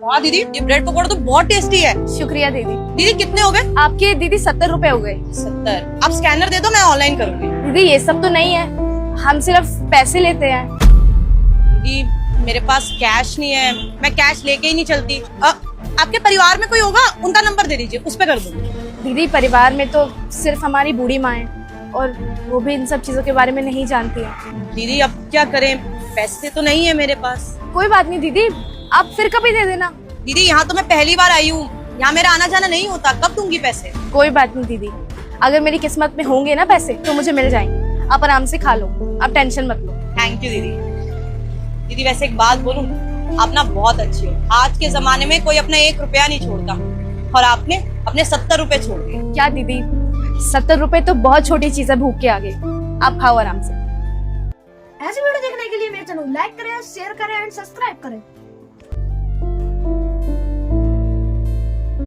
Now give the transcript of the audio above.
वाह दीदी, ये ब्रेड पकौड़ा तो बहुत टेस्टी है। शुक्रिया दीदी। दीदी कितने हो गए? आपके दीदी 70 रुपए हो गए। 70। आप स्कैनर दे दो, मैं ऑनलाइन करूंगी। दीदी ये सब तो नहीं है, हम सिर्फ पैसे लेते हैं। दीदी मेरे पास कैश नहीं है, मैं कैश लेके ही नहीं चलती। आपके परिवार में कोई होगा, उनका नंबर दे दीजिए, उस पे कर दूंगी। दीदी परिवार में तो सिर्फ हमारी बूढ़ी माँ है और वो भी इन सब चीजों के बारे में नहीं जानती है। दीदी अब क्या करें, पैसे तो नहीं है मेरे पास। कोई बात नहीं दीदी, आप फिर कभी दे देना। दीदी यहाँ तो मैं पहली बार आई हूँ, यहाँ मेरा आना जाना नहीं होता, कब दूंगी पैसे? कोई बात नहीं दीदी, अगर मेरी किस्मत में होंगे ना पैसे तो मुझे मिल जाएंगे। आप आराम से खा लो, आप टेंशन मत लो। थैंक यू दीदी। दीदी वैसे एक बात बोलूं, आप ना बहुत अच्छी हो। आज के जमाने में कोई अपना 1 रुपया नहीं छोड़ता, और आपने अपने 70 रुपए छोड़ दिए। क्या दीदी, 70 रुपए तो बहुत छोटी चीज है भूख के आगे। आप खाओ आराम से। ऐसी वीडियो देखने के लिए मेरे चैनल लाइक करें, शेयर करें एंड सब्सक्राइब करें।